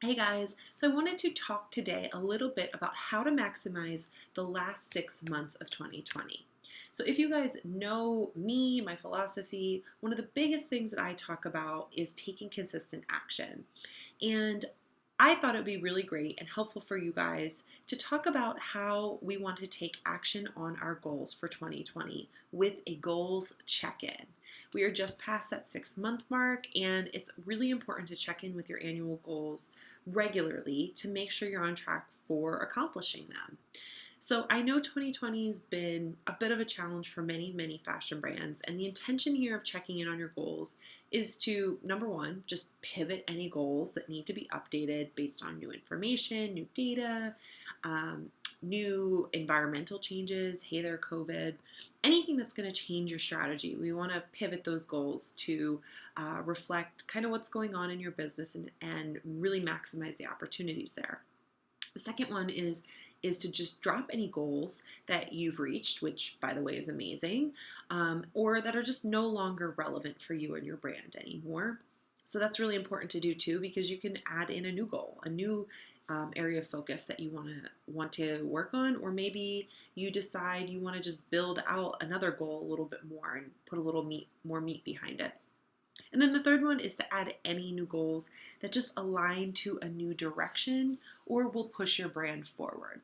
Hey guys, so I wanted to talk today a little bit about how to maximize the last 6 months of 2020. So, if you guys know me, my philosophy, one of the biggest things that I talk about is taking consistent action. And I thought it would be really great and helpful for you guys to talk about how we want to take action on our goals for 2020 with a goals check in. We are just past that 6 month mark, and it's really important to check in with your annual goals regularly to make sure you're on track for accomplishing them. So I know 2020 has been a bit of a challenge for many fashion brands, and the intention here of checking in on your goals is to, number one, just pivot any goals that need to be updated based on new information, new data, um, new environmental changes. Hey there, COVID. Anything that's going to change your strategy. We want to pivot those goals to reflect kind of what's going on in your business and really maximize the opportunities there. The second one is to just drop any goals that you've reached, which by the way is amazing, or that are just no longer relevant for you and your brand anymore. So that's really important to do too, because you can add in a new goal, a new area of focus that you want to work on, or maybe you decide you want to just build out another goal a little bit more and put a little more meat behind it. And then the third one is to add any new goals that just align to a new direction or will push your brand forward.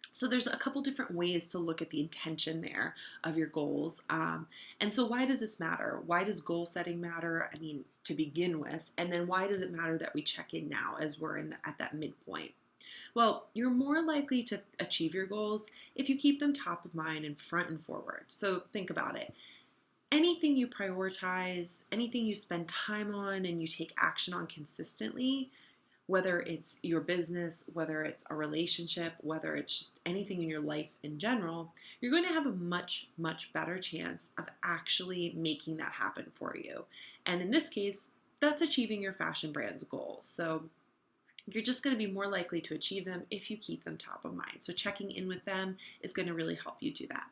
So there's a couple different ways to look at the intention there of your goals. And so why does this matter? Why does goal setting matter? I mean, to begin with, and then why does it matter that we check in now as we're at that midpoint? Well, you're more likely to achieve your goals if you keep them top of mind and front and forward. So think about it. Anything you prioritize, anything you spend time on and you take action on consistently, whether it's your business, whether it's a relationship, whether it's just anything in your life in general, you're going to have a much better chance of actually making that happen for you. And in this case, that's achieving your fashion brand's goals. So you're just going to be more likely to achieve them if you keep them top of mind. So checking in with them is going to really help you do that.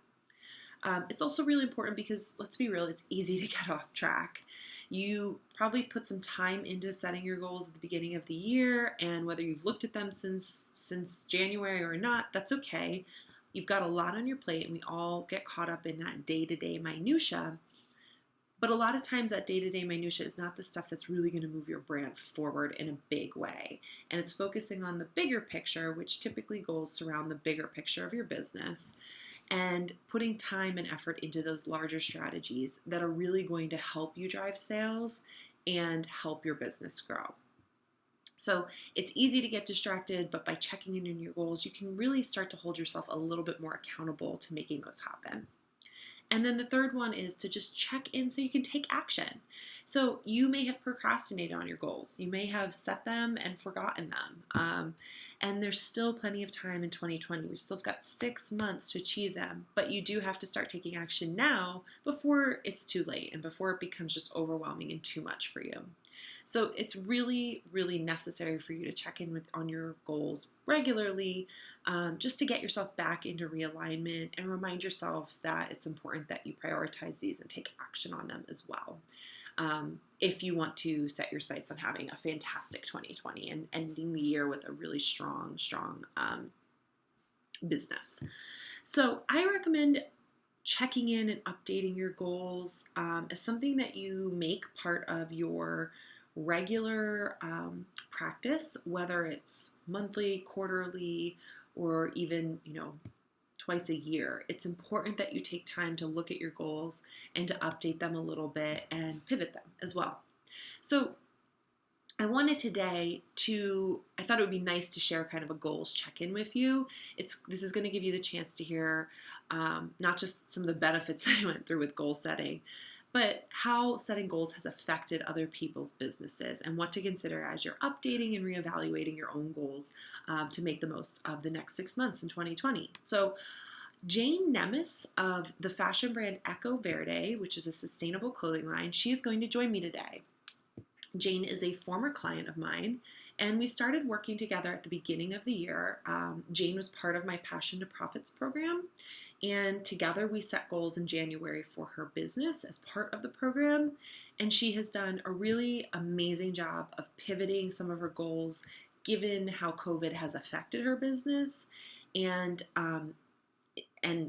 It's also really important because, let's be real, it's easy to get off track. You probably put some time into setting your goals at the beginning of the year, and whether you've looked at them since January or not, that's okay. You've got a lot on your plate, and we all get caught up in that day-to-day minutia. But a lot of times that day-to-day minutia is not the stuff that's really going to move your brand forward in a big way. And it's focusing on the bigger picture, which typically goals surround the bigger picture of your business, and putting time and effort into those larger strategies that are really going to help you drive sales and help your business grow. So it's easy to get distracted, but by checking in on your goals, you can really start to hold yourself a little bit more accountable to making those happen. And then the third one is to just check in so you can take action. So you may have procrastinated on your goals. You may have set them and forgotten them. And there's still plenty of time in 2020. We've still got 6 months to achieve them. But you do have to start taking action now before it's too late and before it becomes just overwhelming and too much for you. So it's really necessary for you to check in on your goals regularly, just to get yourself back into realignment and remind yourself that it's important that you prioritize these and take action on them as well. If you want to set your sights on having a fantastic 2020 and ending the year with a really strong business. So I recommend checking in and updating your goals as something that you make part of your regular practice, whether it's monthly, quarterly, or even, twice a year. It's important that you take time to look at your goals and to update them a little bit and pivot them as well. So I wanted today I thought it would be nice to share kind of a goals check-in with you. This is going to give you the chance to hear not just some of the benefits that I went through with goal setting, but how setting goals has affected other people's businesses and what to consider as you're updating and reevaluating your own goals to make the most of the next 6 months in 2020. So Jane Nemis of the fashion brand Echo Verde, which is a sustainable clothing line, she is going to join me today. Jane is a former client of mine, and we started working together at the beginning of the year. Jane was part of my Passion to Profits program, and together we set goals in January for her business as part of the program, and she has done a really amazing job of pivoting some of her goals given how COVID has affected her business, and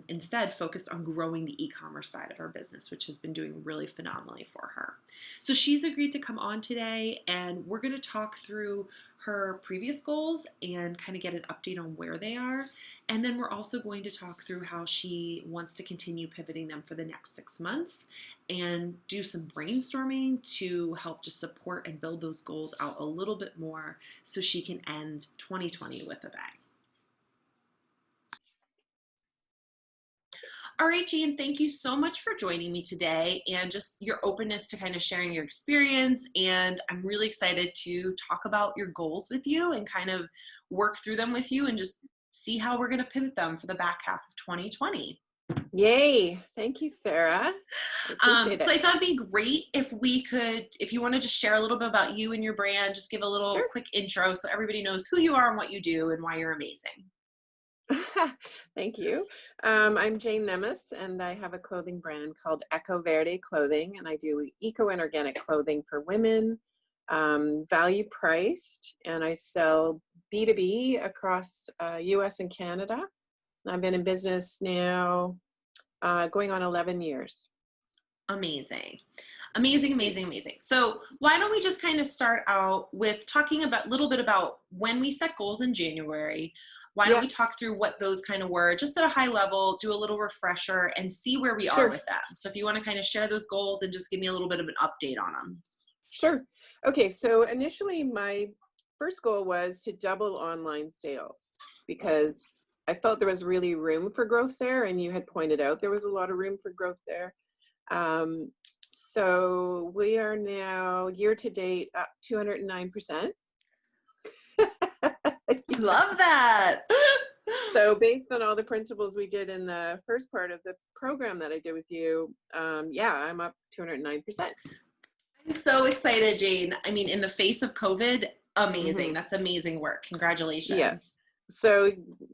instead focused on growing the e-commerce side of her business, which has been doing really phenomenally for her. So she's agreed to come on today, and we're going to talk through her previous goals and kind of get an update on where they are. And then we're also going to talk through how she wants to continue pivoting them for the next 6 months and do some brainstorming to help just support and build those goals out a little bit more so she can end 2020 with a bang. All right, Jean, thank you so much for joining me today and just your openness to kind of sharing your experience. And I'm really excited to talk about your goals with you and kind of work through them with you and just see how we're going to pivot them for the back half of 2020. Yay. Thank you, Sarah. So I thought it'd be great if we could, if you want to just share a little bit about you and your brand, just give a little quick intro so everybody knows who you are and what you do and why you're amazing. Thank you. I'm Jane Nemis, and I have a clothing brand called Echo Verde Clothing, and I do eco and organic clothing for women, value priced, and I sell B2B across US and Canada. I've been in business now going on 11 years. Amazing. Amazing, amazing, amazing. So why don't we just kind of start out with talking about a little bit about when we set goals in January. Why don't we talk through what those kind of were, just at a high level, do a little refresher and see where we are with them. So if you want to kind of share those goals and just give me a little bit of an update on them. Sure. Okay. So initially my first goal was to double online sales because I felt there was really room for growth there. And you had pointed out there was a lot of room for growth there. So we are now year to date up 209%. Love that. So based on all the principles we did in the first part of the program that I did with you, I'm up 209%. I'm so excited, Jane. I mean, in the face of COVID, amazing. That's amazing work. Congratulations. Yes. So,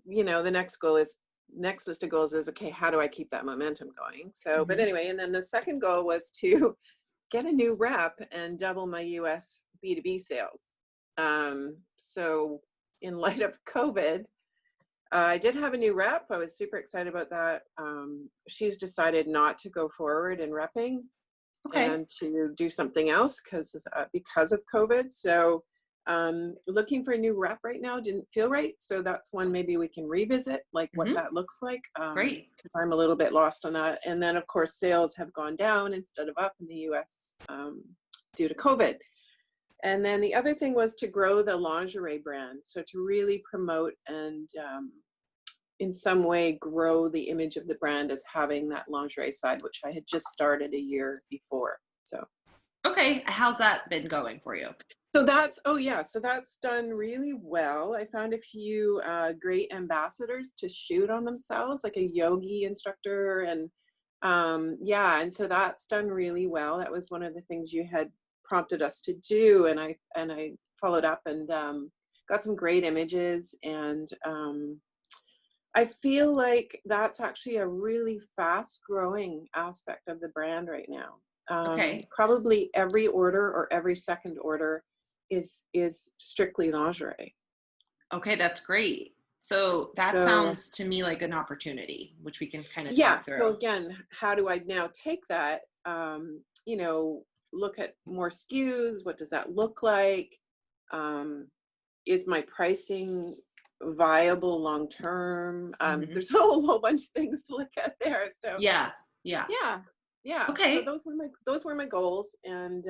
the next list of goals is, okay, how do I keep that momentum going? So, but anyway, and then the second goal was to get a new rep and double my US B2B sales. So in light of COVID, I did have a new rep. I was super excited about that. She's decided not to go forward in repping and to do something else because of COVID. So looking for a new rep right now didn't feel right. So that's one maybe we can revisit, like what that looks like. Great. Because I'm a little bit lost on that. And then, of course, sales have gone down instead of up in the US due to COVID. And then the other thing was to grow the lingerie brand. So to really promote and in some way grow the image of the brand as having that lingerie side, which I had just started a year before. So. Okay. How's that been going for you? So that's done really well. I found a few great ambassadors to shoot on themselves, like a yogi instructor. And and so that's done really well. That was one of the things you had prompted us to do. And I followed up and got some great images. And I feel like that's actually a really fast growing aspect of the brand right now. Probably every order or every second order is strictly lingerie. Okay, that's great. So that sounds to me like an opportunity, which we can kind of talk through. So again, how do I now take that, look at more SKUs? What does that look like? Is my pricing viable long term? There's a whole bunch of things to look at there. So yeah. Okay. So those were my goals, and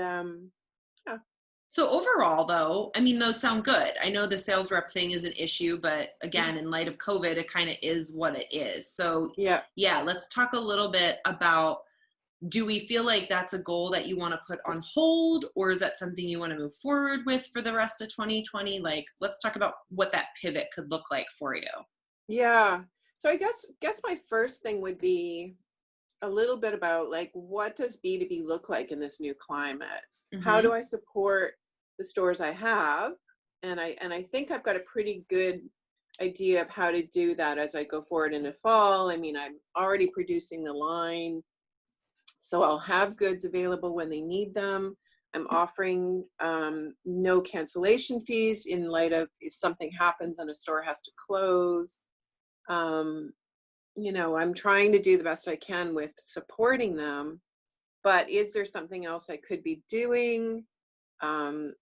So overall, though, I mean, those sound good. I know the sales rep thing is an issue, but again, in light of COVID, it kind of is what it is. So let's talk a little bit about, do we feel like that's a goal that you want to put on hold, or is that something you want to move forward with for the rest of 2020? Like, let's talk about what that pivot could look like for you. Yeah. So I guess my first thing would be a little bit about, like, what does B2B look like in this new climate? How do I support the stores I have? And I think I've got a pretty good idea of how to do that as I go forward in the fall. I mean, I'm already producing the line, so I'll have goods available when they need them. I'm offering no cancellation fees in light of if something happens and a store has to close. I'm trying to do the best I can with supporting them, but is there something else I could be doing? um,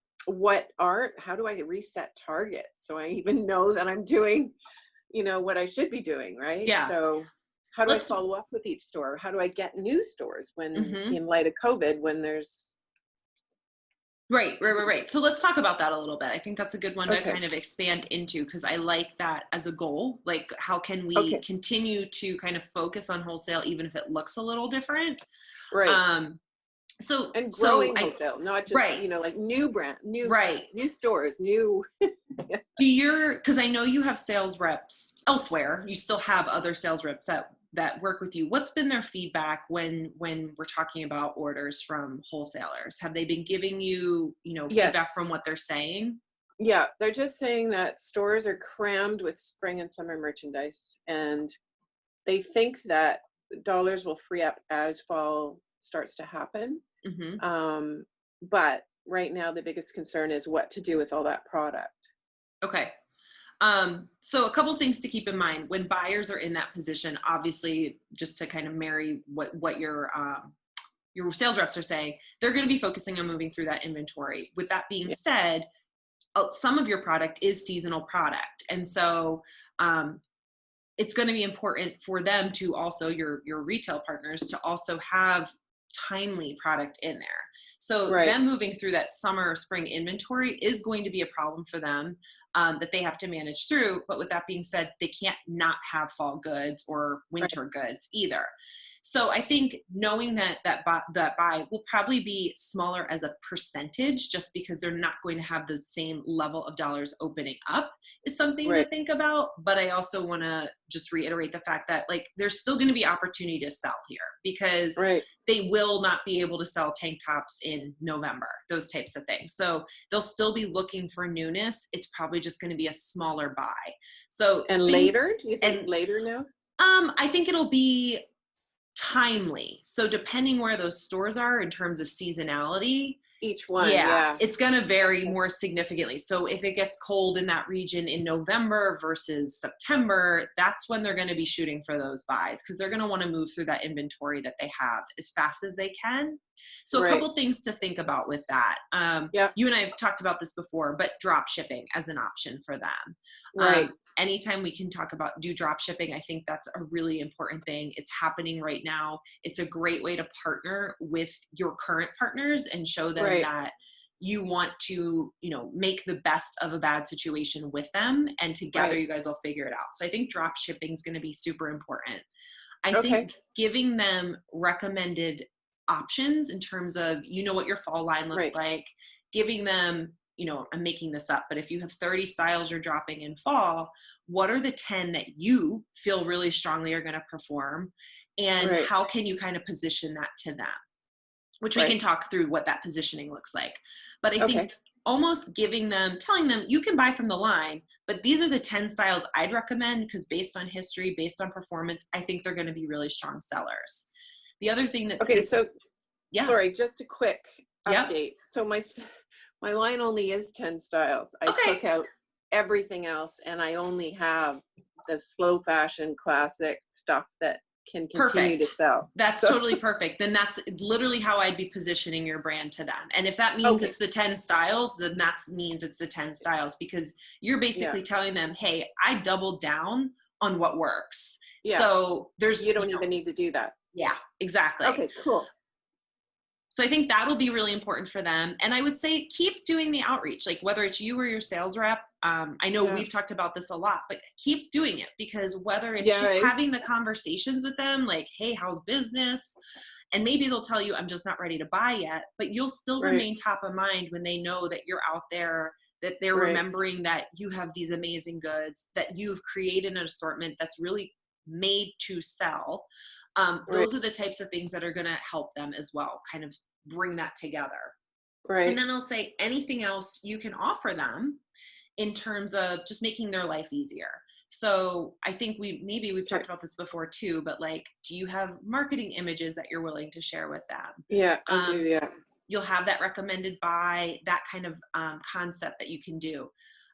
how do I reset targets so I even know that I'm doing, what I should be doing, right? Yeah. So how do I Let's, follow up with each store? How do I get new stores when mhm. in light of COVID, when there's Right. So let's talk about that a little bit. I think that's a good one to okay, kind of expand into, because I like that as a goal. Like, how can we okay, continue to kind of focus on wholesale even if it looks a little different? right. Um, so And so growing I wholesale, not just, right, like new brand, right. new stores, new Because I know you have sales reps elsewhere. You still have other sales reps that work with you. What's been their feedback when we're talking about orders from wholesalers? Have they been giving you, feedback yes. from what they're saying? Yeah, they're just saying that stores are crammed with spring and summer merchandise, and they think that dollars will free up as fall starts to happen. Hmm. Um, but right now, the biggest concern is what to do with all that product. Okay. So a couple things to keep in mind when buyers are in that position. Obviously, just to kind of marry what your sales reps are saying, they're going to be focusing on moving through that inventory. With that being Yeah, said, some of your product is seasonal product, and so it's going to be important for them to also your retail partners to also have timely product in there. So right, them moving through that summer or spring inventory is going to be a problem for them, that they have to manage through. But with that being said, they can't not have fall goods or right, winter goods either. So I think knowing that buy will probably be smaller as a percentage, just because they're not going to have the same level of dollars opening up, is something to right, think about. But I also want to just reiterate the fact that, like, there's still going to be opportunity to sell here, because right, they will not be able to sell tank tops in November, those types of things. So they'll still be looking for newness. It's probably just going to be a smaller buy. So and things, later, do you think and later now? I think it'll be timely. So depending where those stores are in terms of seasonality, Each one, yeah, yeah. it's going to vary Okay, more significantly. So if it gets cold in that region in November versus September, that's when they're going to be shooting for those buys, because they're going to want to move through that inventory that they have as fast as they can. So a right, couple things to think about with that. yep, You and I have talked about this before, but drop shipping as an option for them. right, Anytime we can talk about do drop shipping, I think that's a really important thing. It's happening right now. It's a great way to partner with your current partners and show them right, that you want to, make the best of a bad situation with them, and together right. you guys will figure it out. So I think drop shipping is going to be super important. I Okay, think giving them recommended options in terms of, what your fall line looks right, like, giving them, I'm making this up, but if you have 30 styles you're dropping in fall, what are the 10 that you feel really strongly are going to perform? And right, how can you kind of position that to them? Which we can right. talk through what that positioning looks like. But I think Okay, almost telling them you can buy from the line, but these are the 10 styles I'd recommend, because based on history, based on performance, I think they're going to be really strong sellers. The other thing that okay. So yeah, sorry, just a quick yep, update. So my line only is 10 styles. I okay, took out everything else and I only have the slow fashion classic stuff that can continue to perfect. sell. That's So, totally perfect. Then that's literally how I'd be positioning your brand to them. And if that means okay. it's the 10 styles, then that means it's the 10 styles, because you're Yeah. basically telling them, hey, I doubled down on what works. Yeah. So there's, You don't even need to do that. yeah, exactly. Okay, cool. So I think that'll be really important for them. And I would say keep doing the outreach, like whether it's you or your sales rep. I know Yeah. we've talked about this a lot, but keep doing it, because whether it's Yeah, just right. having the conversations with them, like, hey, how's business? And maybe they'll tell you, I'm just not ready to buy yet, but you'll still Right. remain top of mind when they know that you're out there, that they're Right. remembering that you have these amazing goods, that you've created an assortment that's really made to sell. Right. Those are the types of things that are going to help them as well, kind of bring that together. And Right. then I'll say anything else you can offer them in terms of just making their life easier. So I think we've Okay. talked about this before too, but like, do you have marketing images that you're willing to share with them? Yeah, I do. Um, Yeah. you'll have that recommended by, that kind of concept that you can do.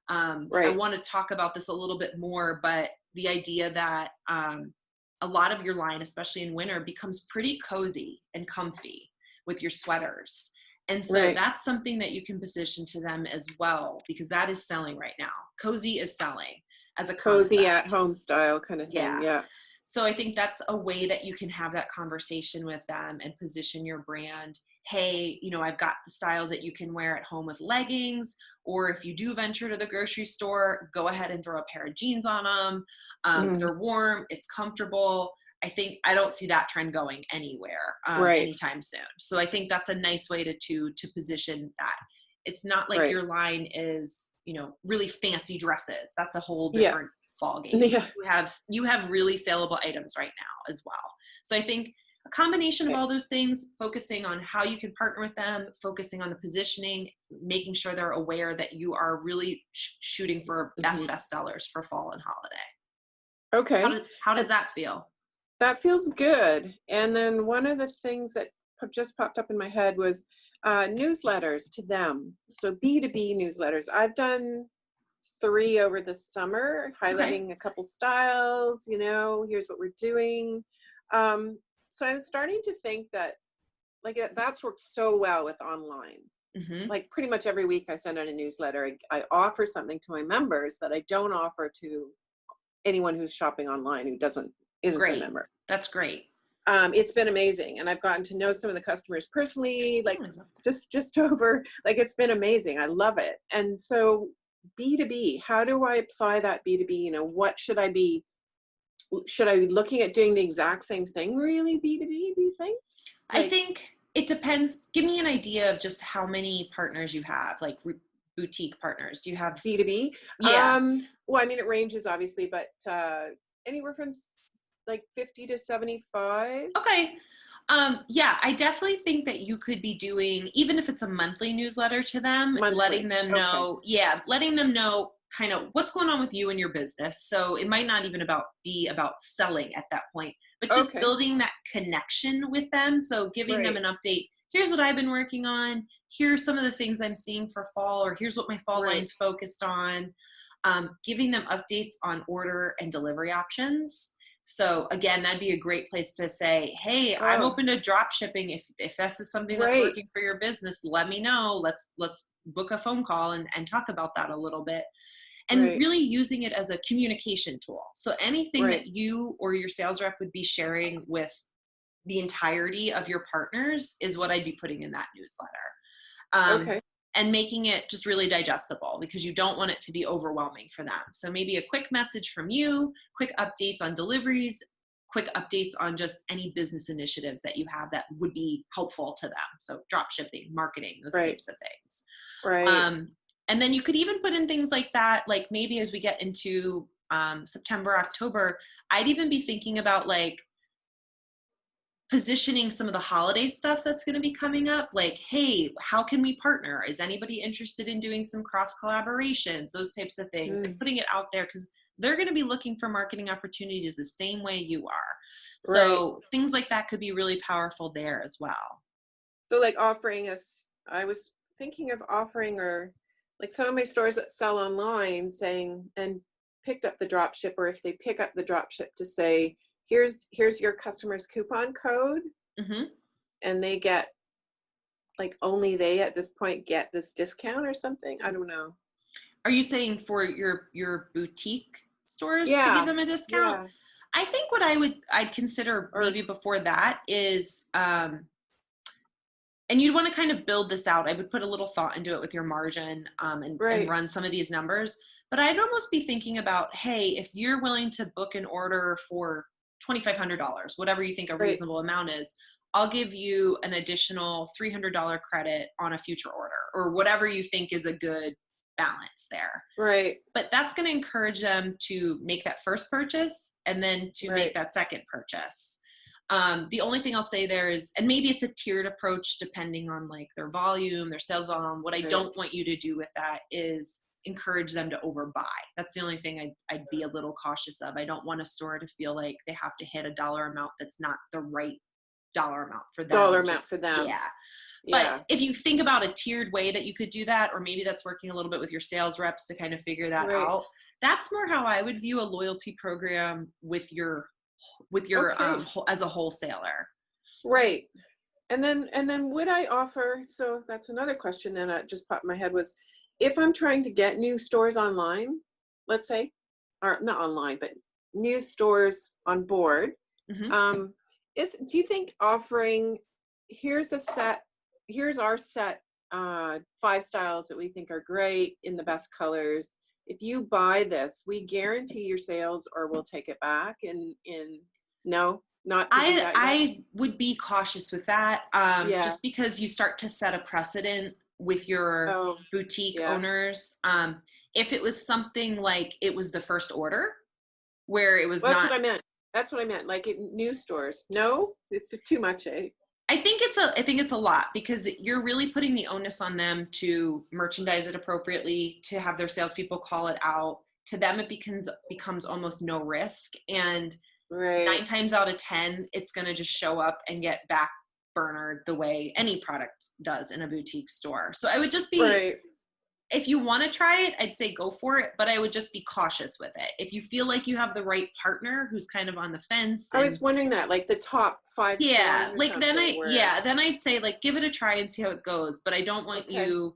I Right. want to talk about this a little bit more, but the idea that a lot of your line, especially in winter, becomes pretty cozy and comfy with your sweaters. And so Right. that's something that you can position to them as well, because that is selling right now. Cozy is selling as a Cozy at concept. home style kind of thing. Yeah. Yeah. So I think that's a way that you can have that conversation with them and position your brand. Hey, I've got the styles that you can wear at home with leggings, or if you do venture to the grocery store, go ahead and throw a pair of jeans on them. Mhm. They're warm, it's comfortable. I don't see that trend going anywhere Right. anytime soon. So I think that's a nice way to position that. It's not like Right. your line is, really fancy dresses. That's a whole Yeah. different ball game. Yeah. You have really saleable items right now as well. So I think a combination of Okay. all those things, focusing on how you can partner with them, focusing on the positioning, making sure they're aware that you are really shooting for Mhm. best sellers for fall and holiday. Okay. How And does that feel? that feels good. And then one of the things that just popped up in my head was newsletters to them. So B2B newsletters. I've done 3 over the summer, Okay. highlighting a couple styles, here's what we're doing. So I'm starting to think that that's worked so well with online. Hmm. Like pretty much every week I send out a newsletter. I offer something to my members that I don't offer to anyone who's shopping online who isn't a Great. member. That's great. It's been amazing, and I've gotten to know some of the customers personally, Oh, like I love just over, like it's been amazing. I love it. And so B2B, how do I apply that B2B? What should I be looking at doing the exact same thing really B2B, do you think? I Like think it depends. Give me an idea of just how many partners you have, like boutique partners. Do you have? B2B? Yeah. Well, I mean, it ranges obviously, but anywhere from like 50 to 75 Okay. Yeah, I definitely think that you could be doing, even if it's a monthly newsletter to them, letting monthly. them Okay. know, yeah, letting them know kind of what's going on with you and your business. So it might not even be about selling at that point, but just Okay. building that connection with them. So giving them Right. an update. Here's what I've been working on. Here's some of the things I'm seeing for fall, or here's what my fall Right. line's focused on. Giving them updates on order and delivery options. So again, that'd be a great place to say, hey, I'm Oh, open to drop shipping. If this is something that's right. working for your business, let me know. Let's book a phone call and talk about that a little bit. And Right. really using it as a communication tool. So anything Right. that you or your sales rep would be sharing with the entirety of your partners is what I'd be putting in that newsletter. Okay. And making it just really digestible, because you don't want it to be overwhelming for them. So maybe a quick message from you, quick updates on deliveries, quick updates on just any business initiatives that you have that would be helpful to them. So drop shipping, marketing, those Right. types of things. Right. Um, and then you could even put in things like that, like maybe as we get into September, October, I'd even be thinking about like positioning some of the holiday stuff that's going to be coming up, like, hey, how can we partner? Is anybody interested in doing some cross collaborations, those types of things, and Mm. putting it out there, because they're going to be looking for marketing opportunities the same way you are. Right. So things like that could be really powerful there as well. So like offering us, I was thinking of offering, or like some of my stores that sell online saying, and picked up the drop ship, or if they pick up the drop ship to say, here's your customer's coupon code, Hmm. and they get, like, only they at this point get this discount or something. I don't know. Are you saying for your boutique stores to give Yeah. them a discount? Yeah. I think what I'd consider Or maybe before that is and you'd want to kind of build this out. I would put a little thought into it with your margin, and right. run some of these numbers. But I'd almost be thinking about, hey, if you're willing to book an order for $2,500, whatever you think a Right. reasonable amount is, I'll give you an additional $300 credit on a future order, or whatever you think is a good balance there. Right. But that's going to encourage them to make that first purchase and then to make Right. that second purchase. The only thing I'll say there is, and maybe it's a tiered approach depending on like their volume, their sales volume. What I Right. don't want you to do with that is encourage them to overbuy. That's the only thing I'd be a little cautious of. I don't want a store to feel like they have to hit a dollar amount that's not the right dollar amount for them. Dollar amount for them. Yeah. Yeah. But if you think about a tiered way that you could do that, or maybe that's working a little bit with your sales reps to kind of figure that out, that's more how I would view a loyalty program with your as a wholesaler. Right. And then would I offer, so that's another question then that just popped in my head was, if I'm trying to get new stores online, let's say, or not online, but new stores on board, Mm-hmm. do you think offering, here's our set, 5 styles that we think are great in the best colors. If you buy this, we guarantee your sales or we'll take it back no, not to do that yet? I would be cautious with that, Yeah. just because you start to set a precedent with your boutique owners. If it was something like it was the first order, where it was That's what I meant. That's what I meant. Like new stores. No, it's too much. I think it's a lot, because you're really putting the onus on them to merchandise it appropriately, to have their salespeople call it out. To them, it becomes almost no risk, and 9 times out of 10, it's going to just show up and get back burnered the way any product does in a boutique store. So I would just be, if you want to try it, I'd say go for it, but I would just be cautious with it. If you feel like you have the right partner who's kind of on the fence. I was wondering that, like the top 5 Yeah, stores like then I'd say like give it a try and see how it goes, but I don't want you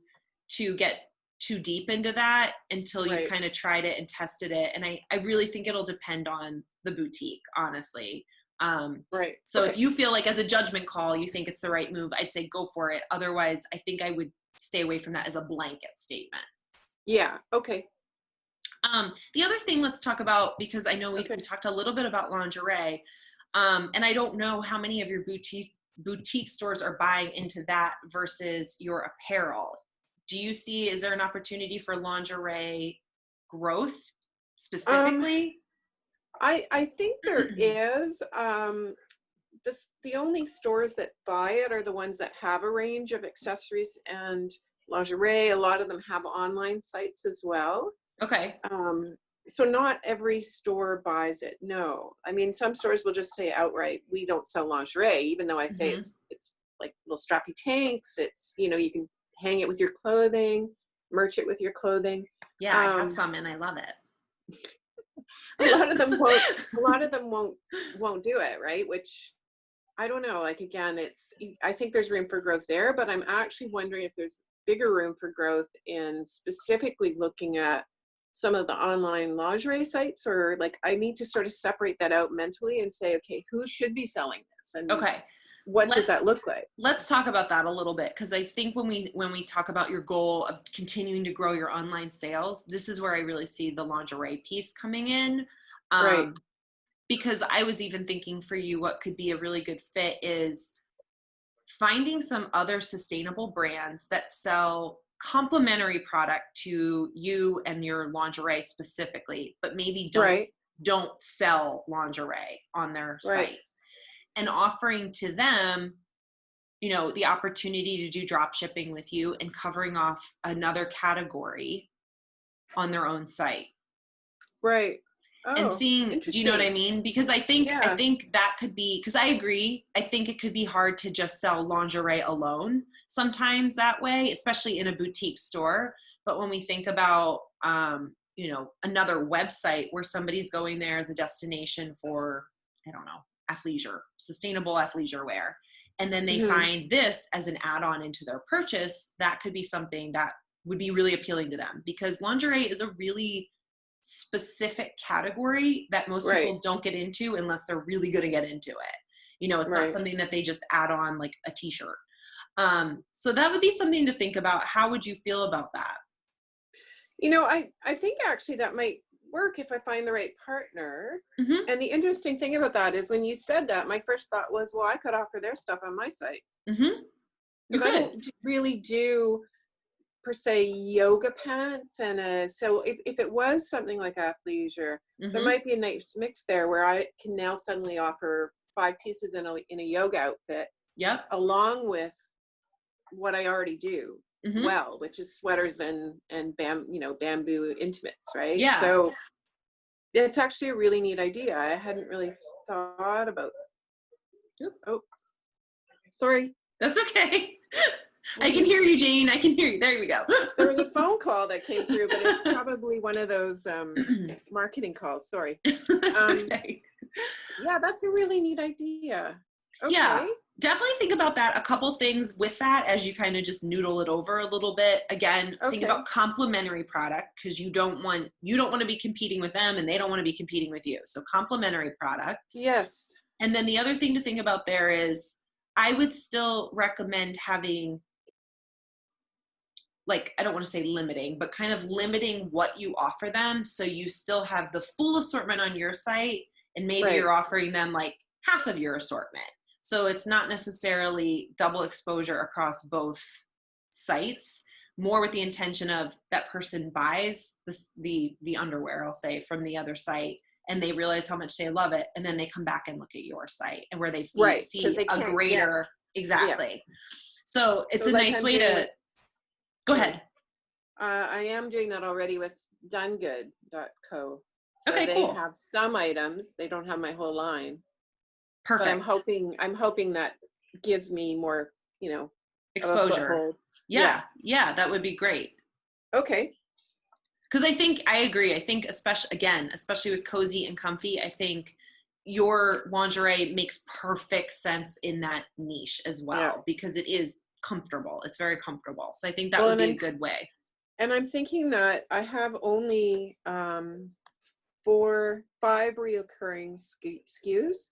to get too deep into that until you've kind of tried it and tested it. And I really think it'll depend on the boutique, honestly. So if you feel like as a judgment call, you think it's the right move, I'd say go for it. Otherwise, I think I would stay away from that as a blanket statement. Yeah. Okay. The other thing let's talk about, because I know we talked a little bit about lingerie, and I don't know how many of your boutique stores are buying into that versus your apparel. Is there an opportunity for lingerie growth specifically? I think there is. The only stores that buy it are the ones that have a range of accessories and lingerie. A lot of them have online sites as well. Okay. So not every store buys it. No. I mean, some stores will just say outright, we don't sell lingerie, even though I say it's like little strappy tanks. It's, you can hang it with your clothing, merch it with your clothing. Yeah, I have some and I love it. A lot of them won't do it, right? Which I don't know. Like, again, I think there's room for growth there, but I'm actually wondering if there's bigger room for growth in specifically looking at some of the online lingerie sites, or like I need to sort of separate that out mentally and say, okay, who should be selling this? And what does that look like? Let's talk about that a little bit, because I think when we talk about your goal of continuing to grow your online sales, this is where I really see the lingerie piece coming in. Because I was even thinking for you, what could be a really good fit is finding some other sustainable brands that sell complementary product to you and your lingerie specifically, but maybe don't sell lingerie on their site, and offering to them, the opportunity to do drop shipping with you and covering off another category on their own site. And seeing, do you know what I mean? Because I think that could be, because I agree, I think it could be hard to just sell lingerie alone sometimes that way, especially in a boutique store. But when we think about, another website where somebody's going there as a destination for, I don't know, athleisure, sustainable athleisure wear, and then they find this as an add-on into their purchase, that could be something that would be really appealing to them, because lingerie is a really specific category that most people don't get into unless they're really going to get into it. It's not something that they just add on like a t-shirt. So that would be something to think about. How would you feel about that? I think actually that might work if I find the right partner. And the interesting thing about that is when you said that, my first thought was, well, I could offer their stuff on my site. You I don't really do per se yoga pants, and so if it was something like athleisure, there might be a nice mix there where I can now suddenly offer 5 pieces in a yoga outfit, along with what I already do well, which is sweaters and bamboo intimates, right? So it's actually a really neat idea. I hadn't really thought about. Sorry. That's okay. I can Mhm. hear you, Jane. I can hear you. There we go. There was a phone call that came through, but it's probably one of those marketing calls. Sorry. That's Um, okay. yeah, that's a really neat idea. Yeah, Okay. definitely think about that. A couple things with that as you kind of just noodle it over a little bit. Again, think Okay. about complementary product because you don't want to be competing with them and they don't want to be competing with you. So complementary product. Yes. And then the other thing to think about there is I would still recommend having, like, I don't want to say limiting, but kind of limiting what you offer them so you still have the full assortment on your site and maybe Right. you're offering them like half of your assortment. So it's not necessarily double exposure across both sites, more with the intention of that person buys the underwear, I'll say, from the other site and they realize how much they love it and then they come back and look at your site and where they Right. Because see they a can't get. greater, Yeah. exactly. So it's So a like nice I'm way doing to with. go Sorry. ahead. I am doing that already with donegood.co. So Okay, they cool. have some items. They don't have my whole line, but I'm Perfect. hoping that gives me more, of a Exposure. foothold. Yeah. Yeah, that would be great. Okay. Because I agree. I think especially with cozy and comfy, I think your lingerie makes perfect sense in that niche as Yeah. well because it is comfortable. It's very comfortable. So I think that Well, would be a good way. and I'm thinking that I have only 5 reoccurring SKUs.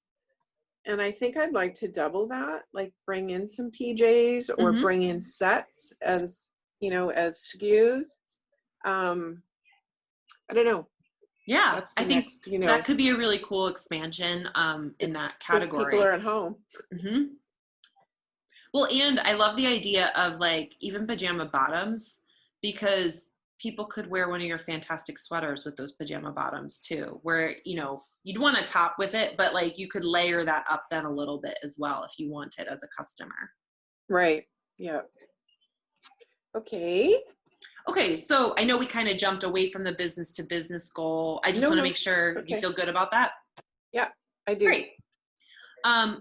And I think I'd like to double that, like bring in some PJs or Hmm. bring in sets as, as SKUs. I don't know. Yeah, That's I the think next, that could be a really cool expansion in that because people category. are at home. Hmm. Well, and I love the idea of like even pajama bottoms because people could wear one of your fantastic sweaters with those pajama bottoms too, where, you'd want to top with it, but like you could layer that up then a little bit as well if you wanted as a customer. Right. Yeah. Okay. Okay, so I know we kind of jumped away from the business to business goal. I just No, want to no, make it's sure you okay. feel good about that. Yeah, I do. Great.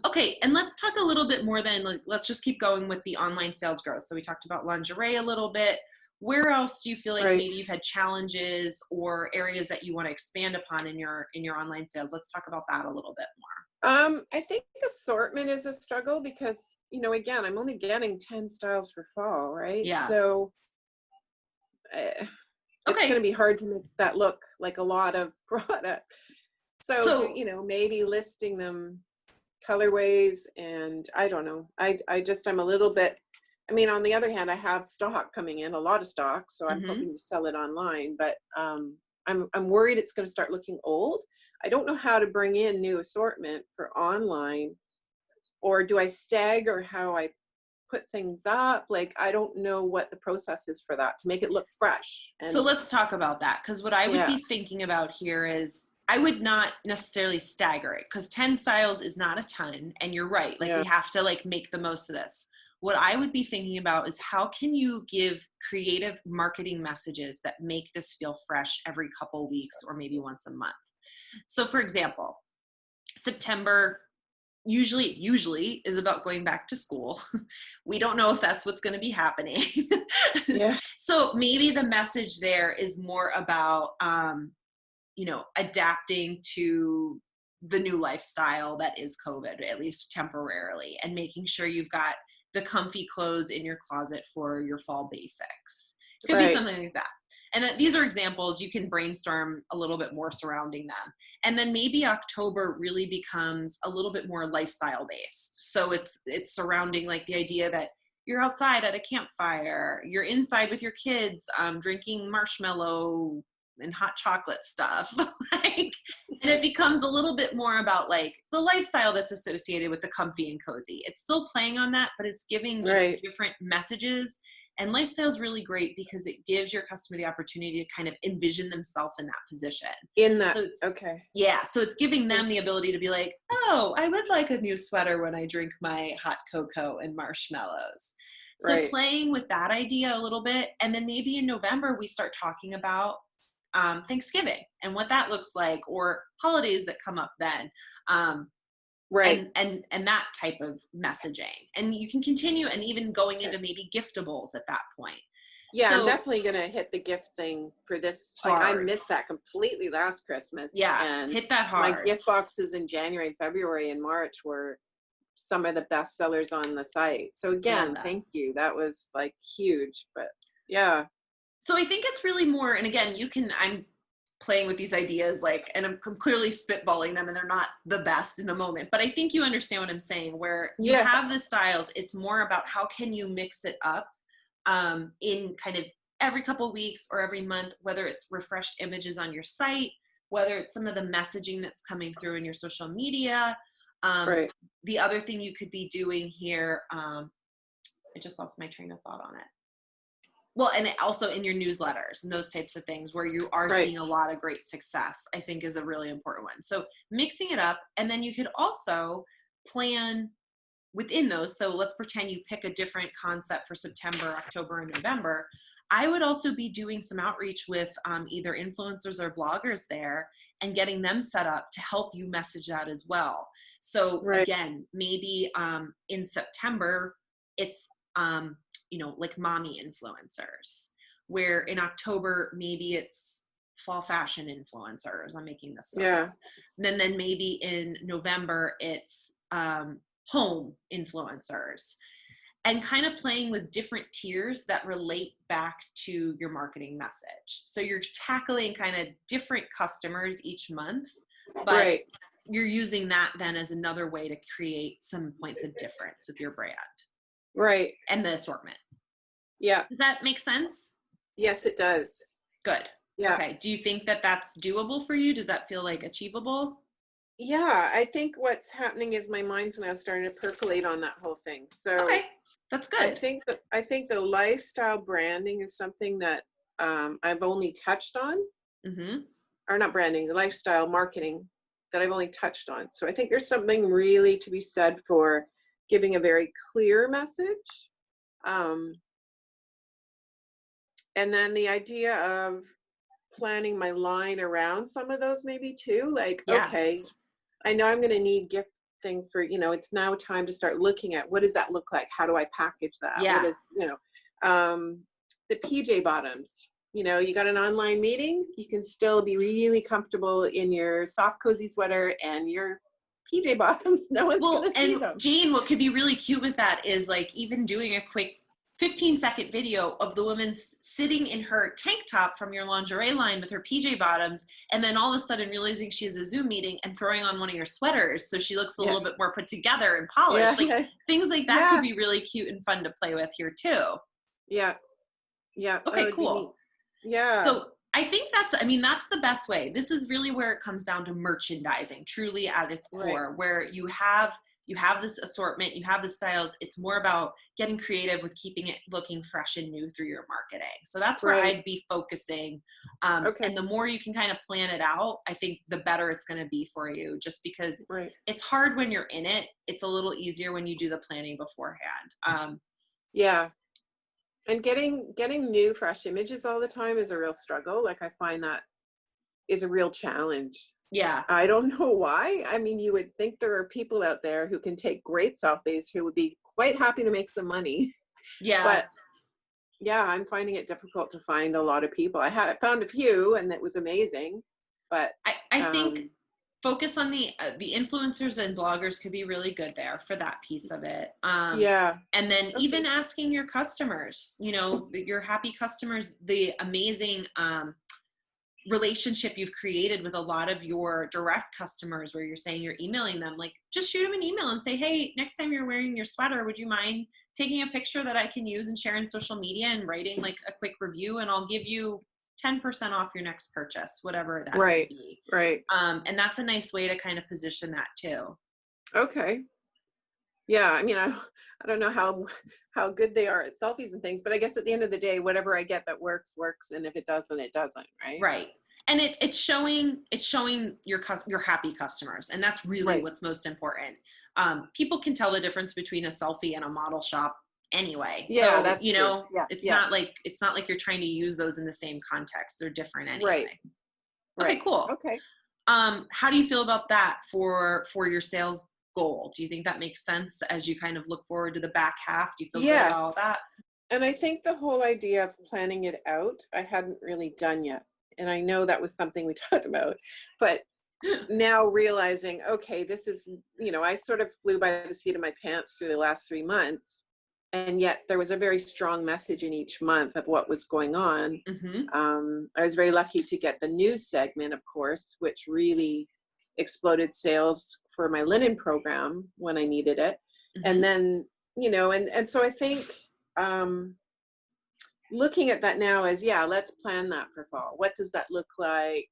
Okay, and let's talk a little bit more then. Like, let's just keep going with the online sales growth. So we talked about lingerie a little bit. Where else do you feel like Right. maybe you've had challenges or areas that you want to expand upon in your online sales? Let's talk about that a little bit I think assortment is a struggle because, again, I'm only getting 10 styles for fall, more. right? Yeah. So uh, it's going to Okay. be hard to make that look like a lot of product. So So, maybe listing them colorways, and I don't know. I'm a little bit, on the other hand, I have stock coming in, a lot of stock, so I'm mhm. hoping to sell it online, but I'm worried it's going to start looking old. I don't know how to bring in new assortment for online, or do I stagger how I put things up? Like, I don't know what the process is for that to make it look fresh. So And let's talk about that because what I would yeah, be thinking about here is I would not necessarily stagger it because 10 styles is not a ton. And you're right. Like yeah, we have to like make the most of this. What I would be thinking about is how can you give creative marketing messages that make this feel fresh every couple weeks or maybe once a month. So for example, September usually is about going back to school. We don't know if that's what's going to be happening. yeah, So maybe the message there is more about adapting to the new lifestyle that is COVID, at least temporarily, and making sure you've got the comfy clothes in your closet for your fall basics. Could be right, something like that. And these are examples. You can brainstorm a little bit more surrounding them. And then maybe October really becomes a little bit more lifestyle based. So it's surrounding like the idea that you're outside at a campfire, you're inside with your kids, drinking marshmallow and hot chocolate stuff. Like, and it becomes a little bit more about like the lifestyle that's associated with the comfy and cozy. It's still playing on that, but it's giving just right, different messages. And lifestyle is really great because it gives your customer the opportunity to kind of envision themselves in that position. in that. So it's, Okay. yeah, so it's giving Yeah. them the ability to be like, oh, I would like a new sweater when I drink my hot cocoa and marshmallows. So Right. playing with that idea a little bit. And then maybe in November, we start talking about Thanksgiving and what that looks like, or holidays that come up then. Right. and that type of messaging. And you can continue and even going Okay. into maybe giftables at that point. Yeah, I'm So definitely gonna hit the gift thing for this. Like I hard. missed that completely last Christmas, Yeah, and hit that my hard. gift boxes in January and February and March were some of the best sellers on the site. So Love again, that. thank you. That was like huge, but yeah. So I think it's really more, and again, I'm playing with these ideas like, and I'm clearly spitballing them and they're not the best in the moment, but I think you understand what I'm saying, where you have Yes. the styles. It's more about how can you mix it up in kind of every couple weeks or every month, whether it's refreshed images on your site, whether it's some of the messaging that's coming through in your social media. Right. The other thing you could be doing here, I just lost my train of thought on it. Well, and also in your newsletters and those types of things where you are Right. seeing a lot of great success, I think is a really important one. So mixing it up, and then you could also plan within those. So let's pretend you pick a different concept for September, October, and November. I would also be doing some outreach with either influencers or bloggers there and getting them set up to help you message that as well. So Right. again, maybe in September, it's like mommy influencers, where in October maybe it's fall fashion influencers. I'm making this stuff Yeah. up. Then maybe in November it's home influencers, and kind of playing with different tiers that relate back to your marketing message. So you're tackling kind of different customers each month, but Right. you're using that then as another way to create some points of difference with your brand Right. and the assortment. Yeah. Does that make sense? Yes, it does. Good. Yeah. Okay. Do you think that that's doable for you? Does that feel like achievable? Yeah. I think what's happening is my mind's now starting to percolate on that whole thing. So Okay. That's I good. think the lifestyle branding is something that I've only touched on, Mm-hmm. or not branding, the lifestyle marketing that I've only touched on. So I think there's something really to be said for giving a very clear message. Um, and then the idea of planning my line around some of those maybe too. Like, Yes. okay, I know I'm going to need gift things for, it's now time to start looking at what does that look like? How do I package that? What Yeah. is, the PJ bottoms. You got an online meeting, you can still be really comfortable in your soft, cozy sweater and your PJ bottoms. No one's Well, going to see and them. Jane, what could be really cute with that is like even doing a quick 15-second video of the woman sitting in her tank top from your lingerie line with her PJ bottoms, and then all of a sudden realizing she has a Zoom meeting and throwing on one of your sweaters so she looks a Yeah. little bit more put together and Yeah. polished. Like Yeah. things like that could Yeah. be really cute and fun to play with here too. Yeah. Yeah. That Okay, would be neat. cool. Yeah. So I think that's the best way. This is really where it comes down to merchandising, truly at its Right. core, where you have this assortment, you have the styles. It's more about getting creative with keeping it looking fresh and new through your marketing. So that's where Right. I'd be focusing. Okay. And the more you can kind of plan it out, I think the better it's going to be for you, just because Right. it's hard when you're in it. It's a little easier when you do the planning beforehand. Yeah. And getting new fresh images all the time is a real struggle. Like I find that is a real challenge. Yeah. I don't know why. I mean, you would think there are people out there who can take great selfies who would be quite happy to make some money. Yeah. But yeah, I'm finding it difficult to find a lot of people. Found a few and it was amazing. But I think focus on the influencers and bloggers could be really good there for that piece of it. yeah. And then Okay. even asking your customers, your happy customers, the amazing relationship you've created with a lot of your direct customers where you're saying you're emailing them, like just shoot them an email and say, hey, next time you're wearing your sweater, would you mind taking a picture that I can use and share in social media and writing like a quick review, and I'll give you 10% off your next purchase, whatever that Right. may be. Right. And that's a nice way to kind of position that too. Okay. Yeah, I mean, I don't know how good they are at selfies and things, but I guess at the end of the day, whatever I get that works, and if it doesn't, it doesn't, right? Right. And it's showing your happy customers, and that's really Right. what's most important. People can tell the difference between a selfie and a model shop anyway. Yeah, So, that's true. Yeah, it's yeah. not like you're trying to use those in the same context. They're different anyway. Right. Okay, Right. cool. Okay. How do you feel about that for your sales goal. Do you think that makes sense as you kind of look forward to the back half? Do you feel good about all Yes. that? And I think the whole idea of planning it out, I hadn't really done yet. And I know that was something we talked about, but now realizing, okay, this is, I sort of flew by the seat of my pants through the last 3 months. And yet there was a very strong message in each month of what was going on. I was very lucky to get the news segment, of course, which really exploded sales for my linen program when I needed it. And then, and so I think, looking at that now as, let's plan that for fall. What does that look like?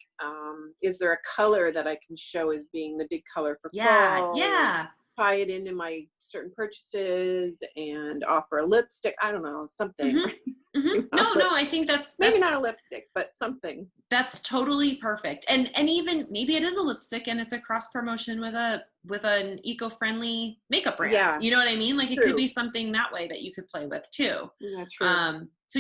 Is there a color that I can show as being the big color for fall? Yeah. Tie it into my certain purchases and offer a lipstick. I don't know, something. No, I think that's maybe not a lipstick, but something. That's totally perfect. And even maybe it is a lipstick and it's a cross promotion with an eco-friendly makeup brand. Yeah. You know what I mean? Like, True. it could be something that way that you could play with too. Yeah, true. So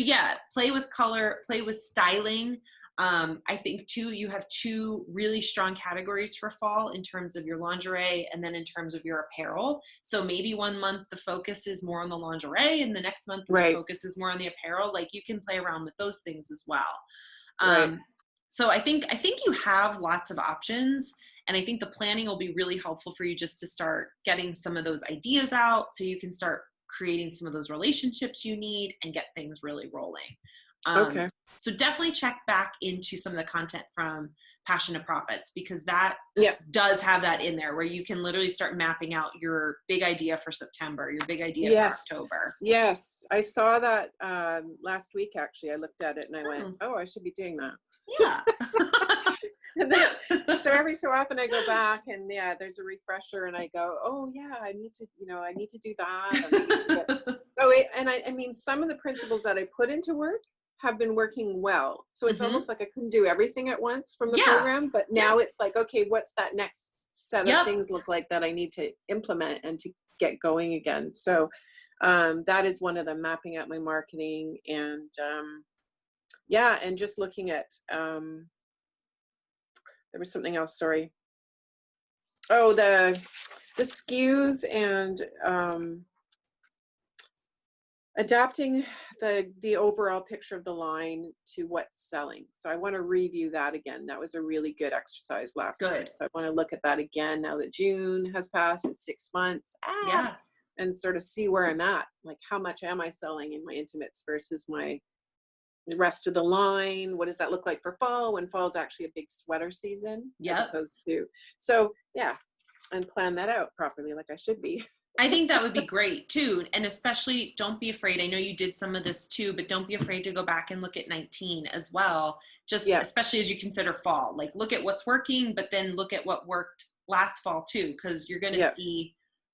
play with color, play with styling. I think too, you have two really strong categories for fall in terms of your lingerie and then in terms of your apparel. So maybe one month the focus is more on the lingerie and the next month the focus is more on the apparel. Like, you can play around with those things as well. So I think you have lots of options, and I think the planning will be really helpful for you just to start getting some of those ideas out so you can start creating some of those relationships you need and get things really rolling. Okay. So definitely check back into some of the content from Passion to Profits, because that does have that in there where you can literally start mapping out your big idea for September, your big idea for October. Yes. I saw that last week, actually. I looked at it and I went, I should be doing that. Yeah. So every so often I go back and there's a refresher and I go, I need to do that. I mean, some of the principles that I put into work have been working well. So it's almost like I couldn't do everything at once from the program, but now it's like, okay, what's that next set of things look like that I need to implement and to get going again? So that is one of them, mapping out my marketing and and just looking at, there was something else, sorry. Oh, the SKUs and adapting the overall picture of the line to what's selling. So I want to review that again. That was a really good exercise last night. So I want to look at that again now that June has passed. It's 6 months. And sort of see where I'm at. Like, how much am I selling in my intimates versus the rest of the line? What does that look like for fall, when fall is actually a big sweater season as opposed to, and plan that out properly like I should be. I think that would be great too. And especially, don't be afraid. I know you did some of this too, but don't be afraid to go back and look at 19 as well. Just especially as you consider fall, like, look at what's working, but then look at what worked last fall too. Cause you're going to see,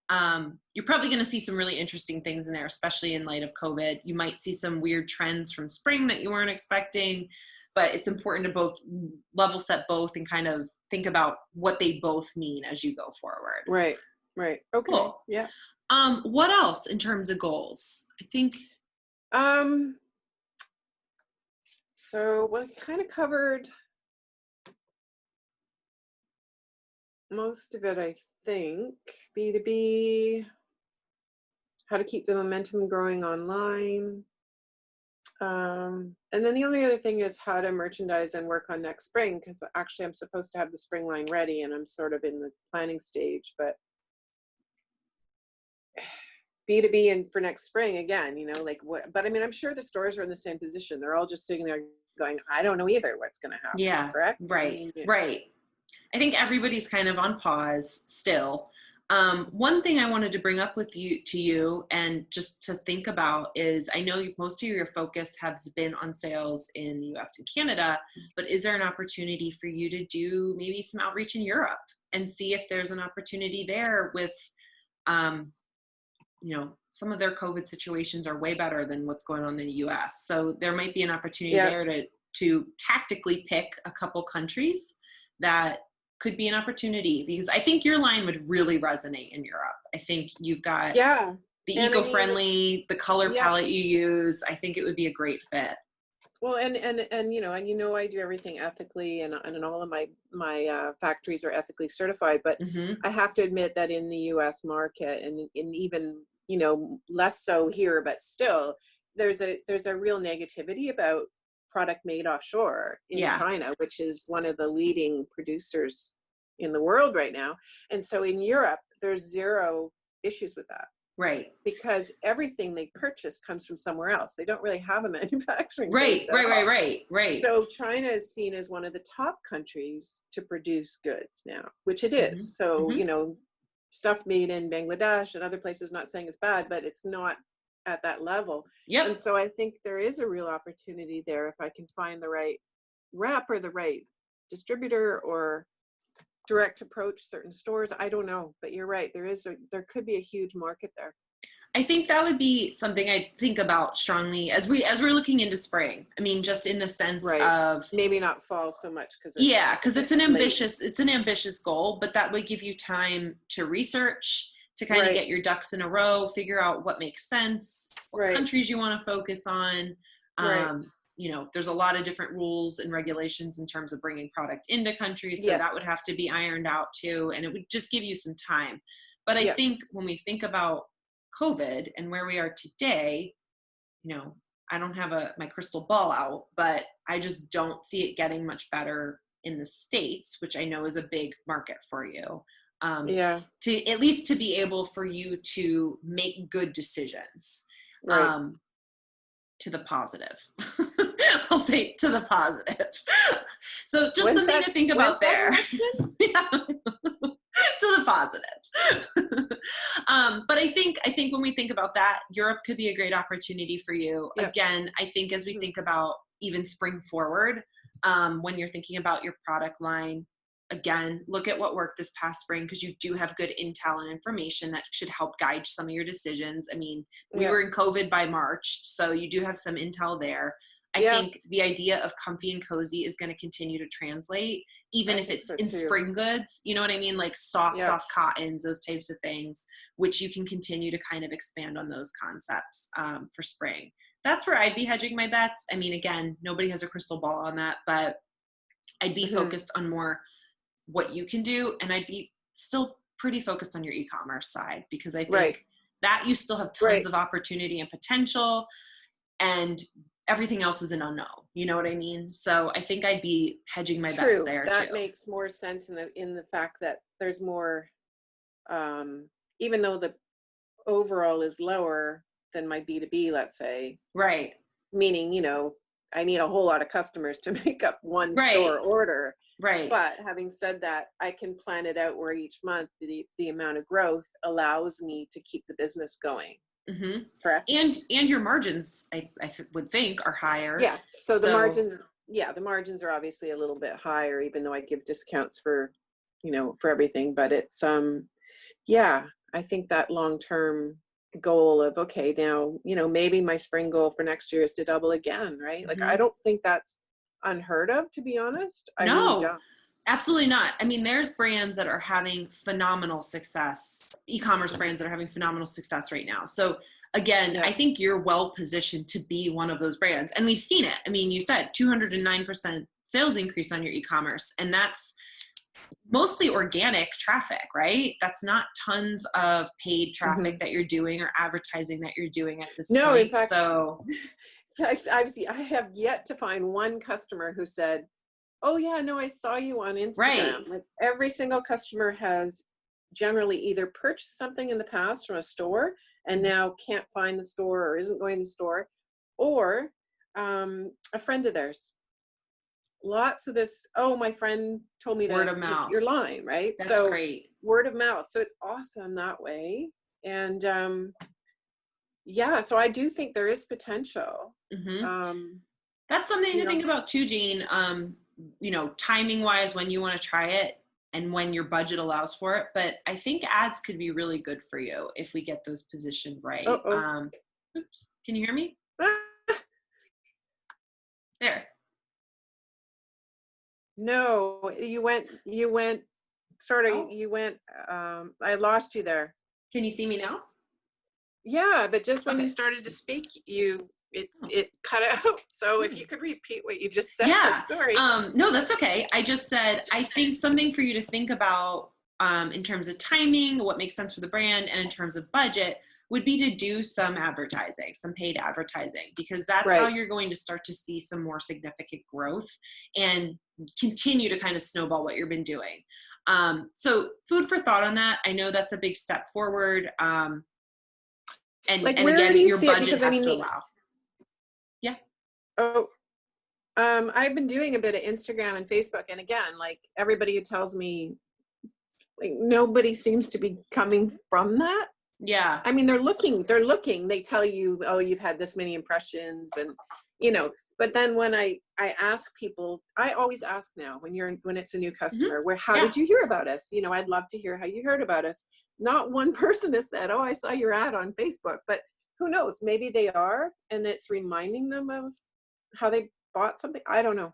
you're probably going to see some really interesting things in there, especially in light of COVID. You might see some weird trends from spring that you weren't expecting, but it's important to both level set both and kind of think about what they both mean as you go forward. Right. Okay. Cool. Yeah. What else in terms of goals? I think. So we kind of covered most of it, I think. B2B, how to keep the momentum growing online. And then the only other thing is how to merchandise and work on next spring, because actually I'm supposed to have the spring line ready and I'm sort of in the planning stage, but B2B and for next spring again, like what, but I mean, I'm sure the stores are in the same position. They're all just sitting there going, I don't know either what's going to happen. Yeah. Correct? Right. Right. I think everybody's kind of on pause still. One thing I wanted to bring up to you and just to think about is, I know most of your focus has been on sales in the US and Canada, but is there an opportunity for you to do maybe some outreach in Europe and see if there's an opportunity there with, some of their COVID situations are way better than what's going on in the US. So there might be an opportunity there to tactically pick a couple countries that could be an opportunity, because I think your line would really resonate in Europe. I think you've got the eco-friendly, the color palette you use. I think it would be a great fit. Well, and I do everything ethically, and all of my factories are ethically certified. But Mm-hmm. I have to admit that in the U.S. market, and even less so here, but still, there's a real negativity about product made offshore in Yeah. China, which is one of the leading producers in the world right now. And so in Europe, there's zero issues with that, Right. because everything they purchase comes from somewhere else. They don't really have a manufacturing Right. base at Right. all. Right. Right. Right. So China is seen as one of the top countries to produce goods now, which it Mm-hmm. is. So, Mm-hmm. stuff made in Bangladesh and other places, not saying it's bad, but it's not at that level. And Yep. so I think there is a real opportunity there if I can find the right rep or the right distributor or direct approach certain stores. I don't know, but you're right. There could be a huge market there. I think that would be something I think about strongly as we're looking into spring. I mean, just in the sense Right. of, Maybe not fall so much because yeah, it's because a bit late. it's an ambitious goal, but that would give you time to research, to kind of Right. get your ducks in a row, figure out what makes sense, what Right. countries you want to focus on. Right. There's a lot of different rules and regulations in terms of bringing product into countries, so that Yes. would have to be ironed out too, and it would just give you some time. But I Yeah. think when we think about COVID and where we are today, I don't have my crystal ball out, but I just don't see it getting much better in the States, which I know is a big market for you. Yeah. To at least to be able for you to make good decisions, Right. um, to the positive. I'll say to the positive. So just something to think When's about that there. election? Yeah. To the positive. But I think when we think about that, Europe could be a great opportunity for you. Yep. Again, I think as we Mhm. think about even spring forward, when you're thinking about your product line, again, look at what worked this past spring, because you do have good intel and information that should help guide some of your decisions. I mean, we Yep. were in COVID by March, so you do have some intel there. I Yeah, think the idea of comfy and cozy is going to continue to translate, even I if think it's so in too. spring goods, you know what I mean? Like soft, Yep. soft cottons, those types of things, which you can continue to kind of expand on those concepts for spring. That's where I'd be hedging my bets. I mean, again, nobody has a crystal ball on that, but I'd be Mhm. focused on more what you can do. And I'd be still pretty focused on your e-commerce side, because I Right. think that you still have tons Right. of opportunity and potential, and everything else is an unknown. You know what I mean? So I think I'd be hedging my bets True. there too. That makes more sense in the fact that there's more, even though the overall is lower than my B2B, let's say, Right. meaning, I need a whole lot of customers to make up one Right. store order. Right. But having said that, I can plan it out where each month the amount of growth allows me to keep the business going. Mm-hmm. Correct? And your margins, I would think, are higher. Yeah. So So the margins are obviously a little bit higher, even though I give discounts for everything. But it's yeah, I think that long-term goal of, okay, now, maybe my spring goal for next year is to double again, right? Like, I mhm. don't think that's unheard of, to be honest. I really No, don't. absolutely not. I mean, there's brands that are having phenomenal success, e-commerce brands that are having phenomenal success right now. So again, Yeah. I think you're well positioned to be one of those brands. And we've seen it. I mean, you said 209% sales increase on your e-commerce, and that's mostly organic traffic, right? That's not tons of paid Hmm. traffic that you're doing or advertising that you're doing at this No, in point. fact, So, I have yet to find one customer who said, "Oh yeah, no, I saw you on right. Instagram." Like, every single customer has generally either purchased something in the past from a store and now can't find the store or isn't going to the store, or a friend of theirs. Lots of this, "Oh, my friend told me Word to of look at mouth. your line," right? That's So great. word of mouth. So it's awesome that way. And yeah, so I do think there is potential. Hmm. Um, That's something you to know, think about too, Jean. Timing wise, when you want to try it and when your budget allows for it. But I think ads could be really good for you if we get those positioned right. oh, Oops, can you hear me? oh. There. No, you went sort of, Oh, I lost you there. can you see me now? Yeah, but just when you Okay. started to speak, you it cut out. So if you could repeat what you just said, Yeah. sorry. No, that's okay. I just said, I think something for you to think about in terms of timing, what makes sense for the brand, and in terms of budget would be to do some advertising, some paid advertising, because that's how Right. you're going to start to see some more significant growth and continue to kind of snowball what you've been doing. So food for thought on that. I know that's a big step forward. Like, And where again, do you your see it? budget Because I has mean, to allow. Yeah. oh, I've been doing a bit of Instagram and Facebook, and again, like everybody who tells me, like, nobody seems to be coming from that. Yeah. I mean, they're looking, they tell you, oh, you've had this many impressions, and, you know, but then when I ask people, I always ask now when it's a new customer, how Yeah. did you hear about us? You know, I'd love to hear how you heard about us. Not one person has said, oh, I saw your ad on Facebook, but who knows, maybe they are, and it's reminding them of how they bought something. I don't know.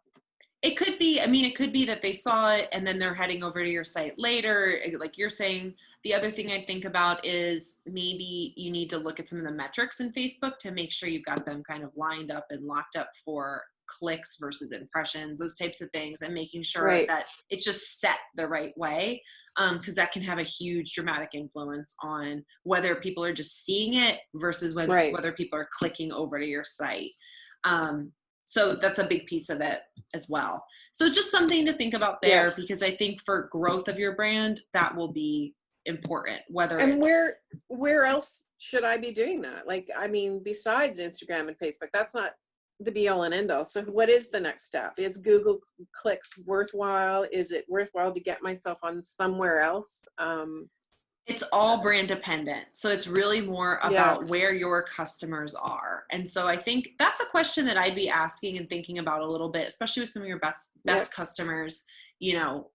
It could be, I mean, it could be that they saw it and then they're heading over to your site later. Like you're saying, the other thing I'd think about is maybe you need to look at some of the metrics in Facebook to make sure you've got them kind of lined up and locked up for clicks versus impressions, those types of things, and making sure Right. that it's just set the right way. Because that can have a huge dramatic influence on whether people are just seeing it versus whether people are clicking over to your site. So that's a big piece of it as well. So just something to think about there, because I think for growth of your brand, that will be important. And where else should I be doing that? Like, I mean, besides Instagram and Facebook, that's not the be all and end all. So what is the next step? Is Google clicks worthwhile? Is it worthwhile to get myself on somewhere else? It's all brand dependent. So it's really more about where your customers are. And so I think that's a question that I'd be asking and thinking about a little bit, especially with some of your best customers, you know,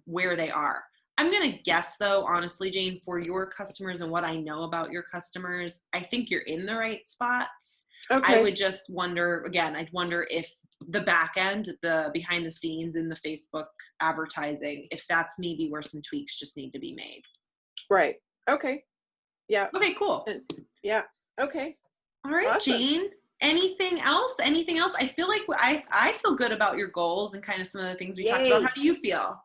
where they are. I'm going to guess though, honestly, Jane, for your customers and what I know about your customers, I think you're in the right spots. Okay. I would just wonder, again, I'd wonder if the back end, the behind the scenes in the Facebook advertising, if that's maybe where some tweaks just need to be made. Right. Okay. Yeah. Okay, cool. Yeah. Okay. All right, awesome. Jane. Anything else? Anything else? I feel like I feel good about your goals and kind of some of the things we talked about. How do you feel?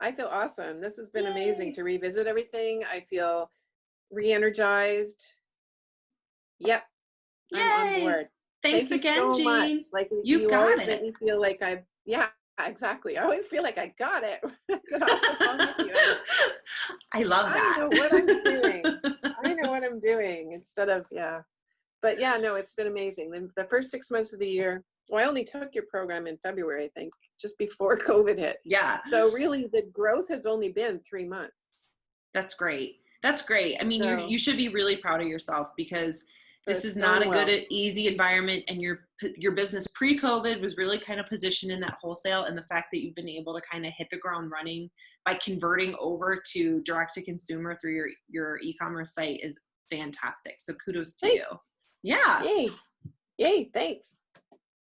I feel awesome. This has been amazing to revisit everything. I feel re-energized. Yep. Yay. I'm on board. Thanks Thank again, you so Jane. much. Like, you got always it. make me feel like exactly. I always feel like I got it. I love that. I know what I'm doing. I know what I'm doing instead of, But no, it's been amazing. The first 6 months of the year, well, I only took your program in February, I think, just before COVID hit. Yeah. So really the growth has only been 3 months. That's great. That's great. I mean, you should be really proud of yourself, because this is not a good, easy environment, and your business pre-COVID was really kind of positioned in that wholesale, and the fact that you've been able to kind of hit the ground running by converting over to direct to consumer through your e-commerce site is fantastic. So kudos to you. Yeah. Yay. Thanks.